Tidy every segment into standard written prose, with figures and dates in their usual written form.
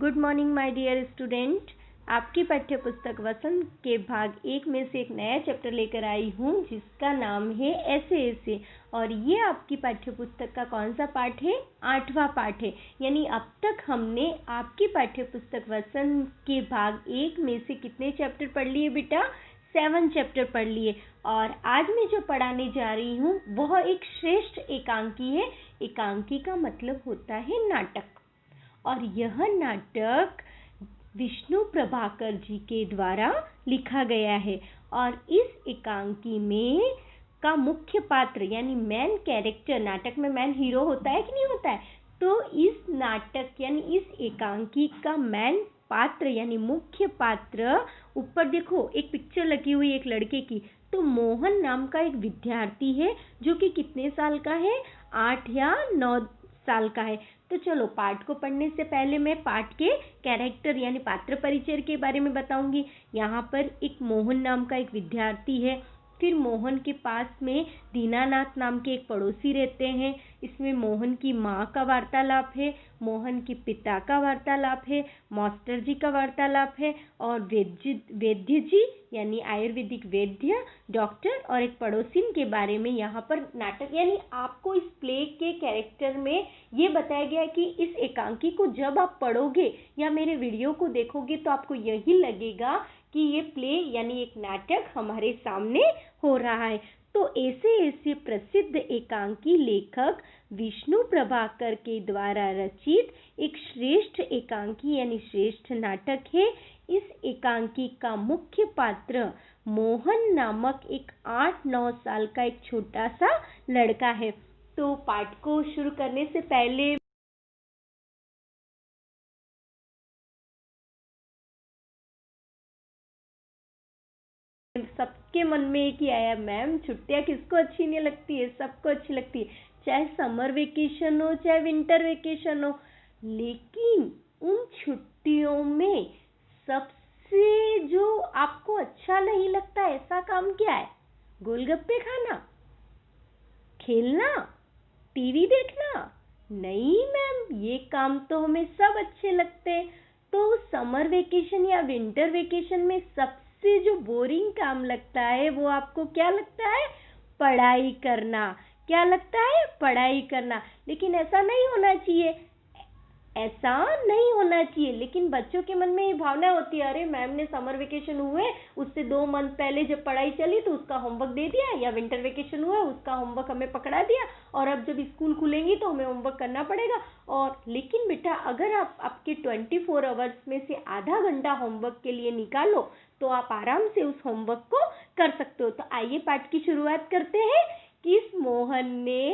Good morning my dear student. आपकी पाठ्य पुस्तक वसंत के भाग 1 में से एक नया चैप्टर लेकर आई हूँ जिसका नाम है ऐसे ऐसे। और ये आपकी पाठ्य पुस्तक का कौन सा पाठ है? 8वां पाठ है। यानी अब तक हमने आपकी पाठ्य पुस्तक वसंत के भाग 1 में से कितने चैप्टर पढ़ लिए बेटा? 7 चैप्टर पढ़ लिए। और आज मैं जो पढ़ाने जा रही हूँ वह एक श्रेष्ठ एकांकी है। एकांकी का मतलब होता है नाटक। और यह नाटक विष्णु प्रभाकर जी के द्वारा लिखा गया है। और इस एकांकी में का मुख्य पात्र यानी मैन कैरेक्टर, नाटक में मैन हीरो होता है कि नहीं होता है, तो इस नाटक यानी इस एकांकी का मैन पात्र यानी मुख्य पात्र, ऊपर देखो एक पिक्चर लगी हुई एक लड़के की, तो मोहन नाम का एक विद्यार्थी है जो कि कितने साल का है? 8 या 9 साल का है। तो चलो पाठ को पढ़ने से पहले मैं पाठ के कैरेक्टर यानी पात्र परिचय के बारे में बताऊंगी। यहाँ पर एक मोहन नाम का एक विद्यार्थी है। फिर मोहन के पास में दीनानाथ नाम के एक पड़ोसी रहते हैं। इसमें मोहन की माँ का वार्तालाप है, मोहन के पिता का वार्तालाप है, मास्टर जी का वार्तालाप है और वैद्य जी यानी आयुर्वेदिक वैद्य, डॉक्टर और एक पड़ोसिन के बारे में यहाँ पर नाटक यानी आपको इस प्ले के कैरेक्टर में ये बताया गया है कि इस एकांकी को जब आप पढ़ोगे या मेरे वीडियो को देखोगे तो आपको यही लगेगा कि ये प्ले यानी एक नाटक हमारे सामने हो रहा है। तो ऐसे ऐसे प्रसिद्ध एकांकी लेखक विष्णु प्रभाकर के द्वारा रचित एक श्रेष्ठ एकांकी यानी श्रेष्ठ नाटक है। इस एकांकी का मुख्य पात्र मोहन नामक एक 8-9 साल का एक छोटा सा लड़का है। तो पाठ को शुरू करने से पहले सबके मन में एक ही आया, मैम छुट्टियां किसको अच्छी नहीं लगती है? सबको अच्छी लगती है, चाहे समर वेकेशन हो चाहे विंटर वेकेशन हो। लेकिन उन छुट्टियों में सबसे जो आपको अच्छा नहीं लगता ऐसा काम क्या है? गोलगप्पे खाना, खेलना, टीवी देखना? नहीं मैम, ये काम तो हमें सब अच्छे लगते हैं। तो समर वेकेशन या विंटर वेकेशन में सबसे जो बोरिंग काम लगता है वो आपको क्या लगता है? पढ़ाई करना। क्या लगता है? पढ़ाई करना। लेकिन ऐसा नहीं होना चाहिए, ऐसा नहीं होना चाहिए। लेकिन बच्चों के मन में ये भावना होती है, अरे मैम ने समर वेकेशन हुए उससे 2 मंथ पहले जब पढ़ाई चली तो उसका होमवर्क दे दिया, या विंटर वेकेशन हुआ उसका होमवर्क हमें पकड़ा दिया और अब जब स्कूल खुलेंगी तो हमें होमवर्क करना पड़ेगा। और लेकिन बेटा अगर आप आपके 24 आवर्स में से आधा घंटा होमवर्क के लिए निकालो तो आप आराम से उस होमवर्क को कर सकते हो। तो आइए पाठ की शुरुआत करते हैं कि इस मोहन ने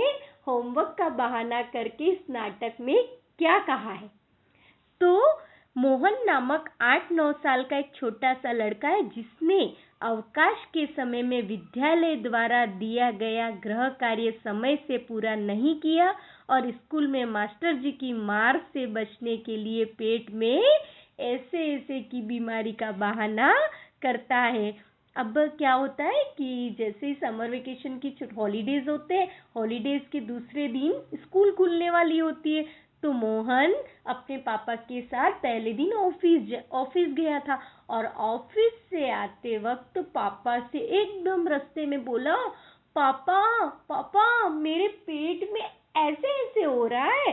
होमवर्क का बहाना करके इस नाटक में क्या कहा है। तो मोहन नामक 8-9 साल का एक छोटा सा लड़का है जिसने अवकाश के समय में विद्यालय द्वारा दिया गया गृह कार्य समय से पूरा नहीं किया और स्कूल में मास्टर जी की मार से बचने के लिए पेट में ऐसे ऐसे की बीमारी का बहाना करता है। अब क्या होता है कि जैसे ही समर वेकेशन की हॉलीडेज होते हैं, हॉलीडेज के दूसरे दिन स्कूल खुलने वाली होती है, तो मोहन अपने पापा के साथ पहले दिन ऑफिस गया था और ऑफिस से आते वक्त पापा से एकदम रास्ते में बोला, पापा पापा मेरे पेट में ऐसे ऐसे हो रहा है।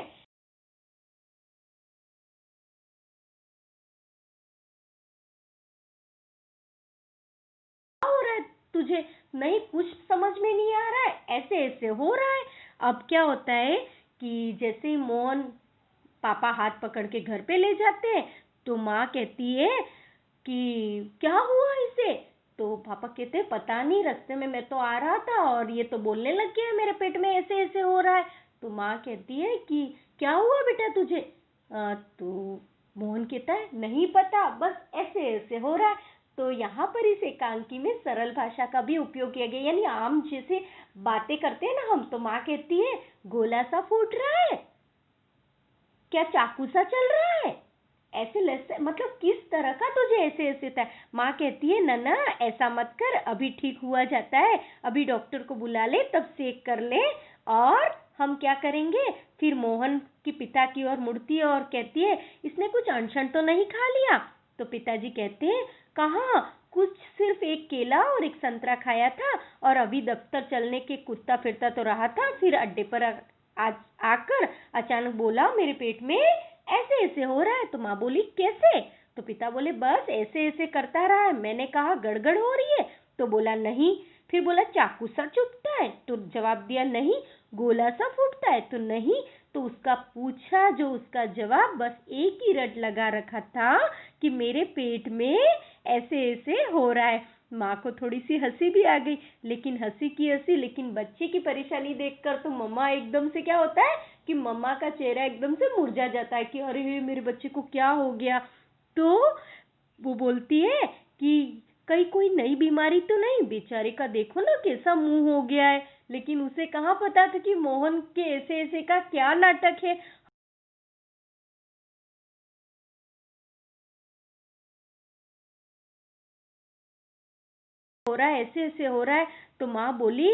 क्या हो रहा है तुझे? नहीं, कुछ समझ में नहीं आ रहा है, ऐसे ऐसे हो रहा है। अब क्या होता है कि जैसे ही मोहन पापा हाथ पकड़ के घर पे ले जाते हैं तो माँ कहती है कि क्या हुआ इसे? तो पापा कहते हैं पता नहीं, रास्ते में मैं तो आ रहा था और ये तो बोलने लग गया मेरे पेट में ऐसे ऐसे हो रहा है। तो माँ कहती है कि क्या हुआ बेटा तुझे? तो मोहन कहता है नहीं पता, बस ऐसे ऐसे हो रहा है। तो यहाँ पर इस एकांकी में सरल भाषा का भी उपयोग किया गया, यानी आम जैसे बातें करते हैं ना हम, तो माँ कहती है गोला सा फूट रहा है, क्या चाकू सा चल रहा है, ऐसे मतलब किस तरह का तुझे ऐसे ऐसे था? माँ कहती है ना ना ऐसा मत कर, अभी ठीक हुआ जाता है, अभी डॉक्टर को बुला ले, तब चेक कर ले और हम क्या करेंगे? फिर मोहन की पिता की ओर मुड़ती है और कहती है, इसने कुछ अनशन तो नहीं खा लिया? तो पिताजी कहते हैं, कहाँ, कुछ सिर्फ एक केला और एक संतरा खाया था और अभी दफ्तर चलने के कुत्ता फिरता तो रहा था, फिर अड्डे पर आकर अचानक बोला, मेरे पेट में ऐसे ऐसे हो रहा है। तो माँ बोली, कैसे? तो पिता बोले, बस ऐसे ऐसे करता रहा है। मैंने कहा, गड़गड़ हो रही है? तो बोला, नहीं। फिर बोला, चाकू सा चुभता है? तो जवाब दिया, नहीं। गोला सा फूटता है? तो नहीं। तो उसका पूछा जो उसका जवाब बस एक ही रट लगा रखा था कि मेरे पेट में ऐसे ऐसे हो रहा है। माँ को थोड़ी सी हंसी भी आ गई, लेकिन हंसी की हंसी, लेकिन बच्चे की परेशानी देखकर तो मम्मा एकदम से क्या होता है कि मम्मा का चेहरा एकदम से मुरझा जाता है कि अरे मेरे बच्चे को क्या हो गया। तो वो बोलती है कि कहीं कोई नई बीमारी तो नहीं? बेचारे का देखो ना कैसा मुंह हो गया है। लेकिन उसे कहाँ पता था कि मोहन के ऐसे ऐसे का क्या नाटक है। हो रहा है, ऐसे ऐसे हो रहा है। तो माँ बोली,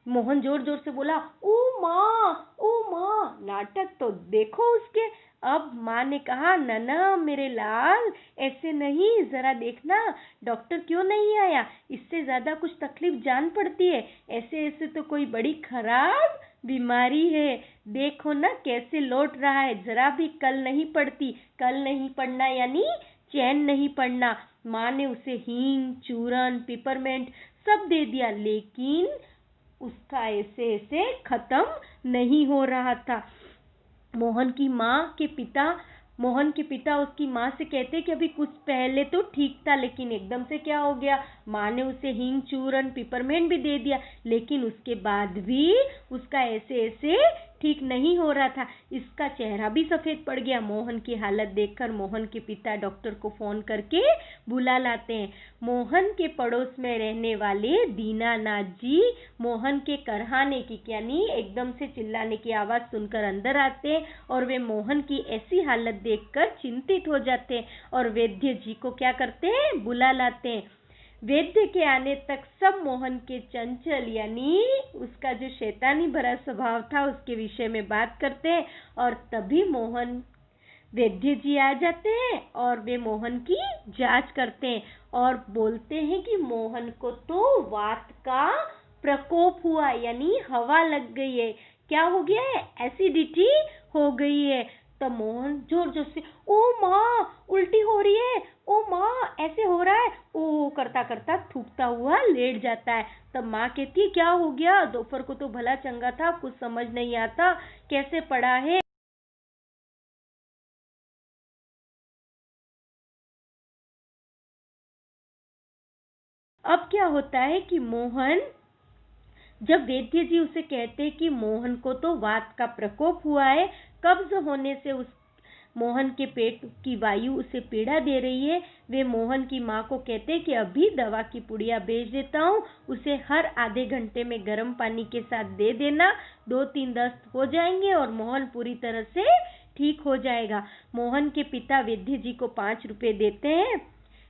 मोहन जोर जोर से बोला, ओ माँ, ओ माँ, नाटक तो देखो उसके। अब माँ ने कहा, नना मेरे लाल, ऐसे नहीं, जरा देखना डॉक्टर क्यों नहीं आया? इससे ज्यादा कुछ तकलीफ जान पड़ती है। ऐसे ऐसे तो कोई बड़ी खराब बीमारी है। देखो ना कैसे लौट रहा है, जरा भी कल नहीं पड़ती। कल नहीं पड़ना यानी चैन नहीं पड़ना। माँ ने उसे हींग, चूरन, पिपरमेंट सब दे दिया, लेकिन उसका ऐसे ऐसे खत्म नहीं हो रहा था। मोहन की माँ के पिता मोहन के पिता उसकी माँ से कहते कि अभी कुछ पहले तो ठीक था, लेकिन एकदम से क्या हो गया? माँ ने उसे हींग, चूरन, पिपरमेंट भी दे दिया, लेकिन उसके बाद भी उसका ऐसे ऐसे ठीक नहीं हो रहा था। इसका चेहरा भी सफेद पड़ गया। मोहन की हालत देखकर मोहन के पिता डॉक्टर को फोन करके बुला लाते हैं। मोहन के पड़ोस में रहने वाले दीनानाथ जी मोहन के करहाने की यानी एकदम से चिल्लाने की आवाज सुनकर अंदर आते हैं और वे मोहन की ऐसी हालत देखकर चिंतित हो जाते हैं और वैद्य जी को क्या करते हैं? बुला लाते हैं। वैद्य के आने तक सब मोहन के चंचल यानी उसका जो शैतानी भरा स्वभाव था उसके विषय में बात करते हैं और तभी मोहन वैद्य जी आ जाते हैं और वे मोहन की जांच करते हैं और बोलते हैं कि मोहन को तो वात का प्रकोप हुआ यानी हवा लग गई है। क्या हो गया है? एसिडिटी हो गई है। तब मोहन जोर जोर से, ओ माँ, उल्टी हो रही है, ओ माँ, ऐसे हो रहा है, ओ करता करता थूकता हुआ लेट जाता है। तब माँ कहती है, क्या हो गया? दोपहर को तो भला चंगा था, कुछ समझ नहीं आता, कैसे पड़ा है? अब क्या होता है कि मोहन जब वैद्य जी उसे कहते हैं कि मोहन को तो वात का प्रकोप हुआ है, कब्ज होने से उस मोहन के पेट की वायु उसे पीड़ा दे रही है, वे मोहन की माँ को कहते हैं कि अभी दवा की पुड़िया भेज देता हूँ, उसे हर आधे घंटे में गर्म पानी के साथ दे देना, 2-3 दस्त हो जाएंगे और मोहन पूरी तरह से ठीक हो जाएगा। मोहन के पिता वैद्य जी को 5 रुपए देते हैं।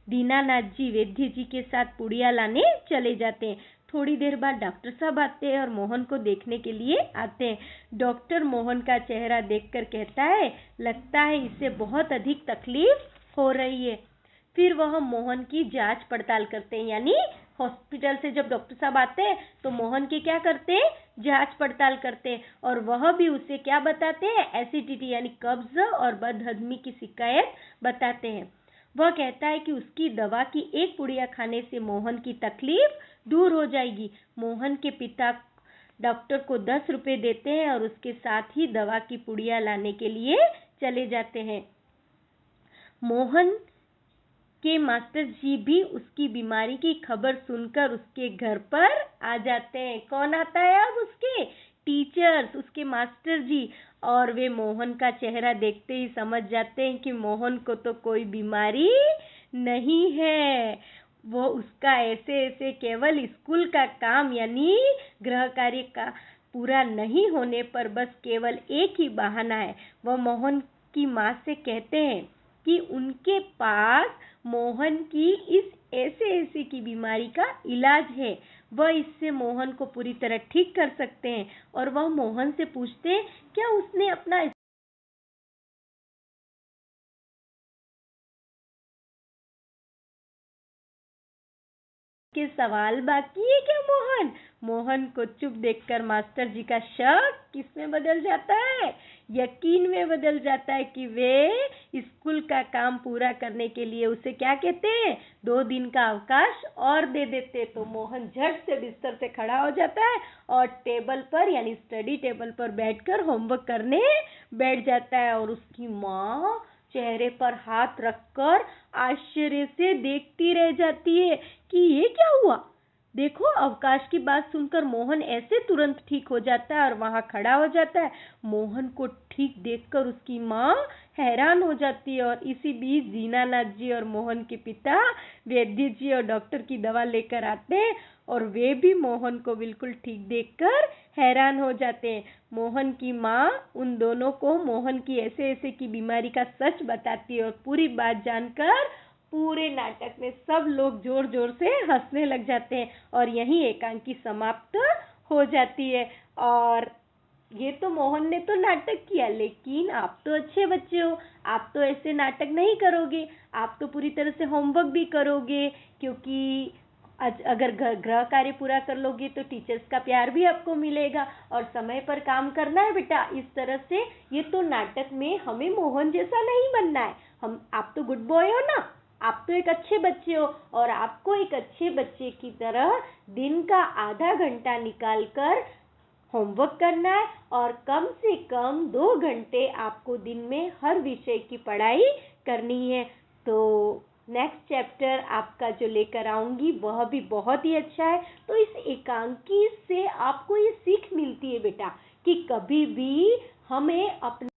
दीनानाथ जी वैद्य जी के साथ पुड़िया लाने चले जाते हैं। थोड़ी देर बाद डॉक्टर साहब आते हैं और मोहन को देखने के लिए आते हैं। डॉक्टर मोहन का चेहरा देखकर कहता है, लगता है इसे बहुत अधिक तकलीफ हो रही है। फिर वह मोहन की जांच पड़ताल करते हैं, यानी हॉस्पिटल से जब डॉक्टर साहब आते हैं तो मोहन की क्या करते हैं? जांच पड़ताल करते हैं और वह भी उसे क्या बताते हैं? एसिडिटी यानी कब्ज और बदहजमी की शिकायत बताते हैं। वह कहता है कि उसकी दवा की एक पुड़िया खाने से मोहन की तकलीफ दूर हो जाएगी। मोहन के पिता डॉक्टर को 10 रुपए देते हैं और उसके साथ ही दवा की पुड़िया लाने के लिए चले जाते हैं। मोहन के मास्टर जी भी उसकी बीमारी की खबर सुनकर उसके घर पर आ जाते हैं। कौन आता है अब? उसके टीचर्स, उसके मास्टर जी। और वे मोहन का चेहरा देखते ही समझ जाते हैं कि मोहन को तो कोई बीमारी नहीं है। वो उसका ऐसे ऐसे केवल स्कूल का काम यानी गृह कार्य का पूरा नहीं होने पर बस केवल एक ही बहाना है। वह मोहन की माँ से कहते हैं कि उनके पास मोहन की इस ऐसे की बीमारी का इलाज है। वह इससे मोहन को पूरी तरह ठीक कर सकते हैं और वह मोहन से पूछते हैं क्या उसने अपना के सवाल बाकी है क्या मोहन? मोहन को चुप देखकर मास्टर जी का शक किसमें बदल जाता है? यकीन में बदल जाता है कि वे स्कूल का काम पूरा करने के लिए उसे क्या कहते हैं, 2 दिन का अवकाश और दे देते। तो मोहन झट से बिस्तर से खड़ा हो जाता है और टेबल पर यानी स्टडी टेबल पर बैठकर होमवर्क करने बैठ जाता है और उसकी माँ चेहरे पर हाथ रखकर आश्चर्य से देखती रह जाती है कि ये क्या हुआ। देखो, अवकाश की बात सुनकर मोहन ऐसे तुरंत ठीक हो जाता है और वहां खड़ा हो जाता है। मोहन को ठीक देखकर उसकी माँ हैरान हो जाती है और इसी बीच दीनानाथ जी और मोहन के पिता वैद्य जी और डॉक्टर की दवा लेकर आते हैं और वे भी मोहन को बिल्कुल ठीक देखकर हैरान हो जाते हैं। मोहन की माँ उन दोनों को मोहन की ऐसे की बीमारी का सच बताती है और पूरी बात जानकर पूरे नाटक में सब लोग जोर जोर से हंसने लग जाते हैं और यहीं एकांकी समाप्त हो जाती है। और ये तो मोहन ने तो नाटक किया, लेकिन आप तो अच्छे बच्चे हो, आप तो ऐसे नाटक नहीं करोगे, आप तो पूरी तरह से होमवर्क भी करोगे, क्योंकि अगर गृह कार्य पूरा कर लोगे तो टीचर्स का प्यार भी आपको मिलेगा और समय पर काम करना है बेटा। इस तरह से ये तो नाटक में हमें मोहन जैसा नहीं बनना है। आप तो गुड बॉय हो ना, आप तो एक अच्छे बच्चे हो और आपको एक अच्छे बच्चे की तरह दिन का आधा घंटा निकालकर होमवर्क करना है और कम से कम 2 घंटे आपको दिन में हर विषय की पढ़ाई करनी है। तो नेक्स्ट चैप्टर आपका जो लेकर आऊंगी वह भी बहुत ही अच्छा है। तो इस एकांकी से आपको ये सीख मिलती है बेटा कि कभी भी हमें अपने